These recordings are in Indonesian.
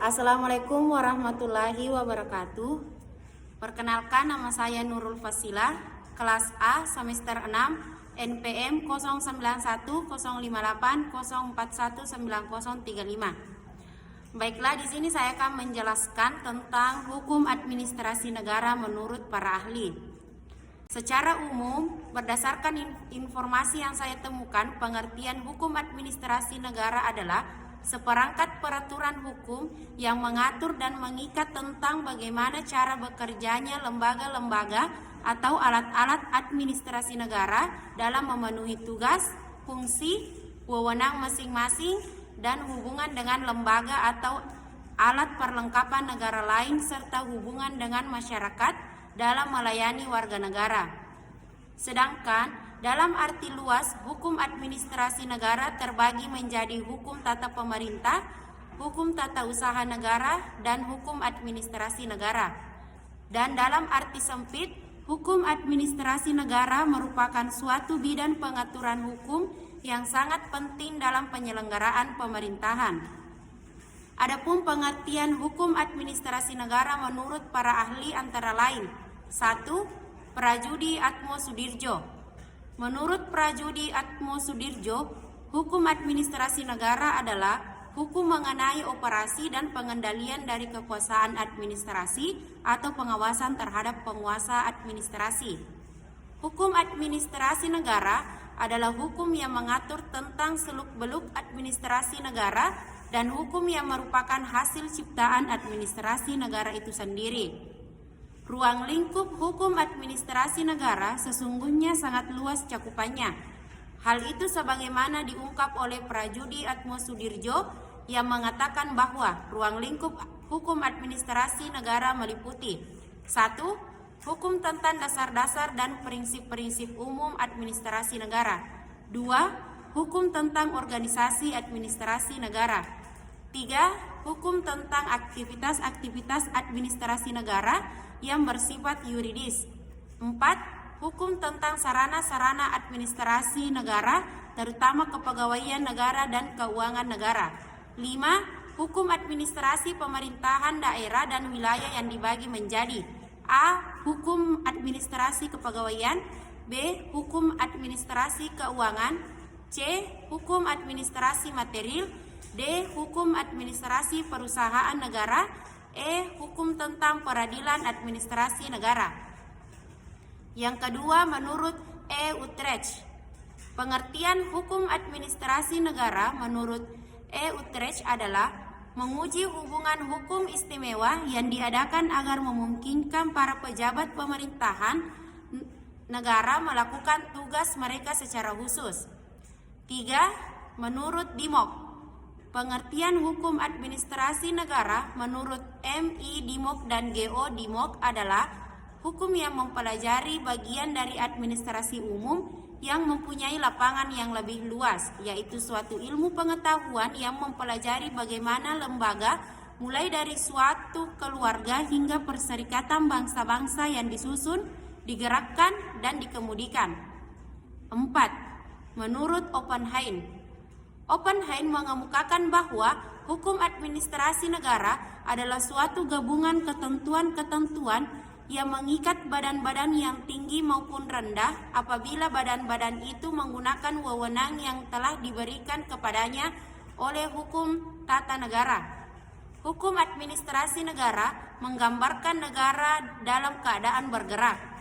Assalamualaikum warahmatullahi wabarakatuh. Perkenalkan, nama saya Nurul Fasilah, kelas A semester 6, NPM 09105804190035. Baiklah, di sini saya akan menjelaskan tentang hukum administrasi negara menurut para ahli. Secara umum, berdasarkan informasi yang saya temukan, pengertian hukum administrasi negara adalah seperangkat peraturan hukum yang mengatur dan mengikat tentang bagaimana cara bekerjanya lembaga-lembaga atau alat-alat administrasi negara dalam memenuhi tugas, fungsi, wewenang masing-masing, dan hubungan dengan lembaga atau alat perlengkapan negara lain serta hubungan dengan masyarakat dalam melayani warga negara. Sedangkan dalam arti luas, hukum administrasi negara terbagi menjadi hukum tata pemerintah, hukum tata usaha negara, dan hukum administrasi negara. Dan dalam arti sempit, hukum administrasi negara merupakan suatu bidang pengaturan hukum yang sangat penting dalam penyelenggaraan pemerintahan. Adapun pengertian hukum administrasi negara menurut para ahli antara lain: 1. Prajudi Atmosudiro. Menurut Prajudi Atmosudiro, hukum administrasi negara adalah hukum mengenai operasi dan pengendalian dari kekuasaan administrasi atau pengawasan terhadap penguasa administrasi. Hukum administrasi negara adalah hukum yang mengatur tentang seluk-beluk administrasi negara dan hukum yang merupakan hasil ciptaan administrasi negara itu sendiri. Ruang lingkup hukum administrasi negara sesungguhnya sangat luas cakupannya. Hal itu sebagaimana diungkap oleh Prajudi Atmosudiro yang mengatakan bahwa ruang lingkup hukum administrasi negara meliputi: 1. Hukum tentang dasar-dasar dan prinsip-prinsip umum administrasi negara. 2. Hukum tentang organisasi administrasi negara. 3. Hukum tentang aktivitas-aktivitas administrasi negara yang bersifat yuridis. 4. Hukum tentang sarana-sarana administrasi negara, terutama kepegawaian negara dan keuangan negara. 5. Hukum administrasi pemerintahan daerah dan wilayah yang dibagi menjadi: A. Hukum administrasi kepegawaian. B. Hukum administrasi keuangan. C. Hukum administrasi material. D. Hukum administrasi perusahaan negara. E. Hukum tentang peradilan administrasi negara. Yang kedua, menurut E. Utrecht, pengertian hukum administrasi negara menurut E. Utrecht adalah menguji hubungan hukum istimewa yang diadakan agar memungkinkan para pejabat pemerintahan negara melakukan tugas mereka secara khusus. 3. Menurut Dimok, pengertian hukum administrasi negara menurut M.I. Dimok dan G.O. Dimok adalah hukum yang mempelajari bagian dari administrasi umum yang mempunyai lapangan yang lebih luas, yaitu suatu ilmu pengetahuan yang mempelajari bagaimana lembaga mulai dari suatu keluarga hingga perserikatan bangsa-bangsa yang disusun, digerakkan, dan dikemudikan. 4. Menurut Oppenheim, Oppenheim mengemukakan bahwa hukum administrasi negara adalah suatu gabungan ketentuan-ketentuan yang mengikat badan-badan yang tinggi maupun rendah apabila badan-badan itu menggunakan wewenang yang telah diberikan kepadanya oleh hukum tata negara. Hukum administrasi negara menggambarkan negara dalam keadaan bergerak.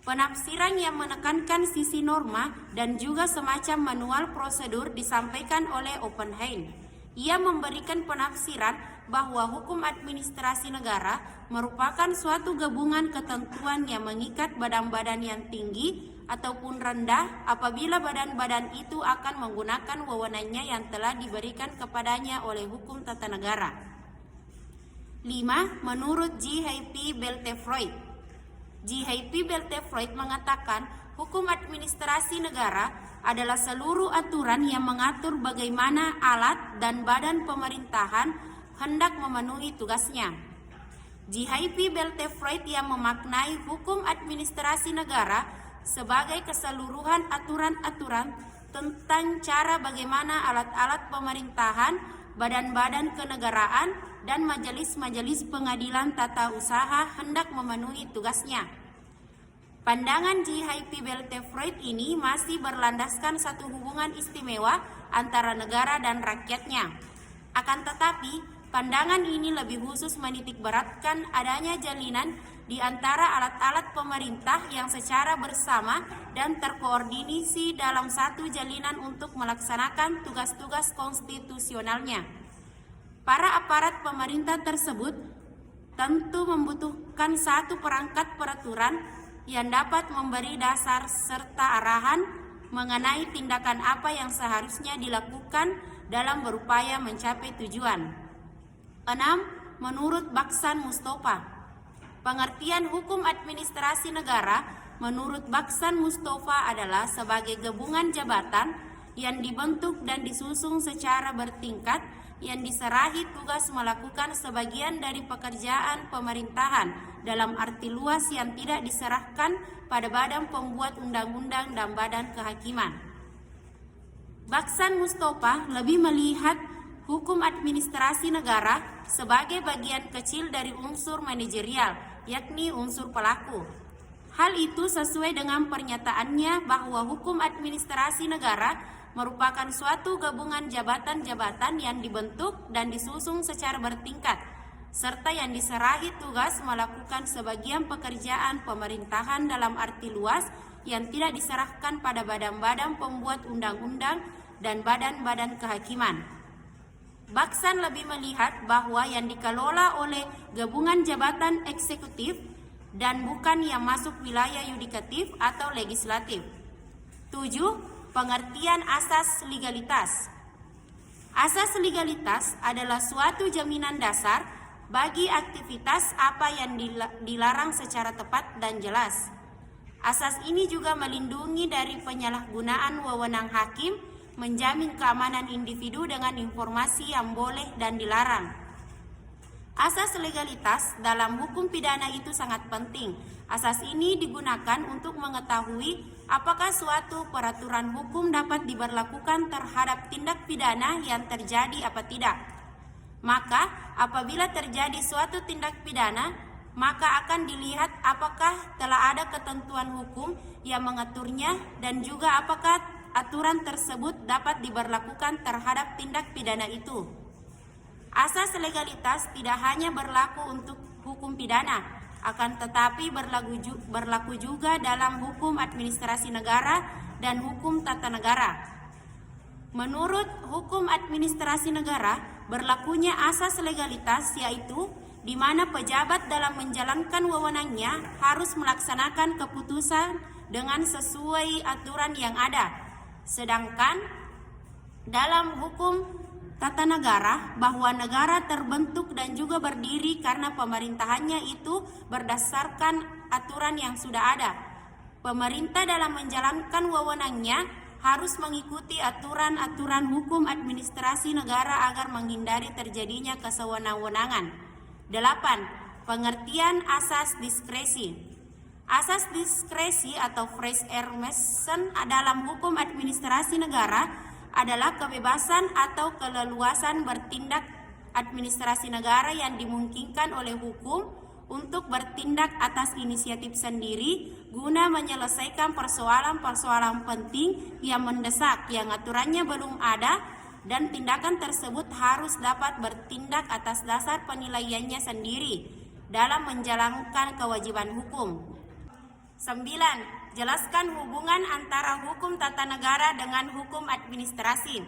Penafsiran yang menekankan sisi norma dan juga semacam manual prosedur disampaikan oleh Oppenheim. Ia memberikan penafsiran bahwa hukum administrasi negara merupakan suatu gabungan ketentuan yang mengikat badan-badan yang tinggi ataupun rendah apabila badan-badan itu akan menggunakan wewenangnya yang telah diberikan kepadanya oleh hukum tata negara. 5. Menurut J.H.P. Beltefroid, J.H.P. Beltefroid mengatakan hukum administrasi negara adalah seluruh aturan yang mengatur bagaimana alat dan badan pemerintahan hendak memenuhi tugasnya. J.H.P. Beltefroid yang memaknai hukum administrasi negara sebagai keseluruhan aturan-aturan tentang cara bagaimana alat-alat pemerintahan badan-badan kenegaraan, dan majelis-majelis pengadilan tata usaha hendak memenuhi tugasnya. Pandangan GHP Beltefroid ini masih berlandaskan satu hubungan istimewa antara negara dan rakyatnya. Akan tetapi, pandangan ini lebih khusus menitikberatkan adanya jalinan di antara alat-alat pemerintah yang secara bersama dan terkoordinasi dalam satu jalinan untuk melaksanakan tugas-tugas konstitusionalnya. Para aparat pemerintah tersebut tentu membutuhkan satu perangkat peraturan yang dapat memberi dasar serta arahan mengenai tindakan apa yang seharusnya dilakukan dalam berupaya mencapai tujuan. 6. Menurut Baksan Mustafa, pengertian hukum administrasi negara menurut Baksan Mustafa adalah sebagai gabungan jabatan yang dibentuk dan disusun secara bertingkat yang diserahi tugas melakukan sebagian dari pekerjaan pemerintahan dalam arti luas yang tidak diserahkan pada badan pembuat undang-undang dan badan kehakiman. Baksan Mustafa lebih melihat hukum administrasi negara sebagai bagian kecil dari unsur manajerial, yakni unsur pelaku. Hal itu sesuai dengan pernyataannya bahwa hukum administrasi negara merupakan suatu gabungan jabatan-jabatan yang dibentuk dan disusun secara bertingkat, serta yang diserahi tugas melakukan sebagian pekerjaan pemerintahan dalam arti luas yang tidak diserahkan pada badan-badan pembuat undang-undang dan badan-badan kehakiman. Baksan lebih melihat bahwa yang dikelola oleh gabungan jabatan eksekutif dan bukan yang masuk wilayah yudikatif atau legislatif. 7. Pengertian asas legalitas. Asas legalitas adalah suatu jaminan dasar bagi aktivitas apa yang dilarang secara tepat dan jelas. Asas ini juga melindungi dari penyalahgunaan wewenang hakim, menjamin keamanan individu dengan informasi yang boleh dan dilarang. Asas legalitas dalam hukum pidana itu sangat penting. Asas ini digunakan untuk mengetahui apakah suatu peraturan hukum dapat diberlakukan terhadap tindak pidana yang terjadi apa tidak. Maka, apabila terjadi suatu tindak pidana, maka akan dilihat apakah telah ada ketentuan hukum yang mengaturnya dan juga apakah aturan tersebut dapat diberlakukan terhadap tindak pidana itu. Asas legalitas tidak hanya berlaku untuk hukum pidana, akan tetapi berlaku juga dalam hukum administrasi negara dan hukum tata negara. Menurut hukum administrasi negara, berlakunya asas legalitas yaitu di mana pejabat dalam menjalankan wewenangnya harus melaksanakan keputusan dengan sesuai aturan yang ada. Sedangkan dalam hukum tata negara bahwa negara terbentuk dan juga berdiri karena pemerintahannya itu berdasarkan aturan yang sudah ada. Pemerintah dalam menjalankan wewenangnya harus mengikuti aturan-aturan hukum administrasi negara agar menghindari terjadinya kesewenang-wenangan. 8. Pengertian asas diskresi. Asas diskresi atau freie ermessen dalam hukum administrasi negara adalah kebebasan atau keleluasan bertindak administrasi negara yang dimungkinkan oleh hukum untuk bertindak atas inisiatif sendiri guna menyelesaikan persoalan-persoalan penting yang mendesak yang aturannya belum ada, dan tindakan tersebut harus dapat bertindak atas dasar penilaiannya sendiri dalam menjalankan kewajiban hukum. 9. Jelaskan hubungan antara hukum tata negara dengan hukum administrasi.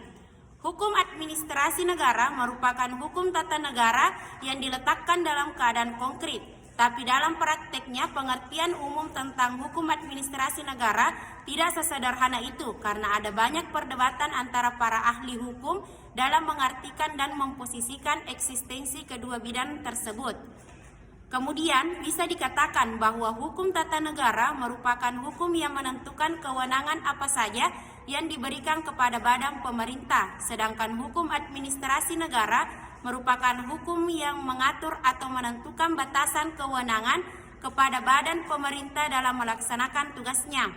Hukum administrasi negara merupakan hukum tata negara yang diletakkan dalam keadaan konkret. Tapi dalam prakteknya pengertian umum tentang hukum administrasi negara tidak sesederhana itu karena ada banyak perdebatan antara para ahli hukum dalam mengartikan dan memposisikan eksistensi kedua bidang tersebut. Kemudian bisa dikatakan bahwa hukum tata negara merupakan hukum yang menentukan kewenangan apa saja yang diberikan kepada badan pemerintah, sedangkan hukum administrasi negara merupakan hukum yang mengatur atau menentukan batasan kewenangan kepada badan pemerintah dalam melaksanakan tugasnya.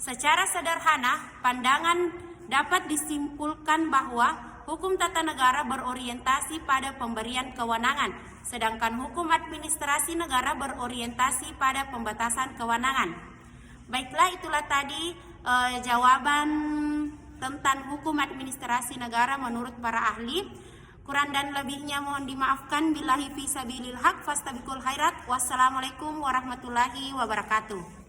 Secara sederhana, pandangan dapat disimpulkan bahwa hukum tata negara berorientasi pada pemberian kewenangan, sedangkan hukum administrasi negara berorientasi pada pembatasan kewenangan. Baiklah, itulah tadi jawaban tentang hukum administrasi negara menurut para ahli. Kurang dan lebihnya mohon dimaafkan. Billahi fi sabilil haq fastabiqul khairat. Wassalamualaikum warahmatullahi wabarakatuh.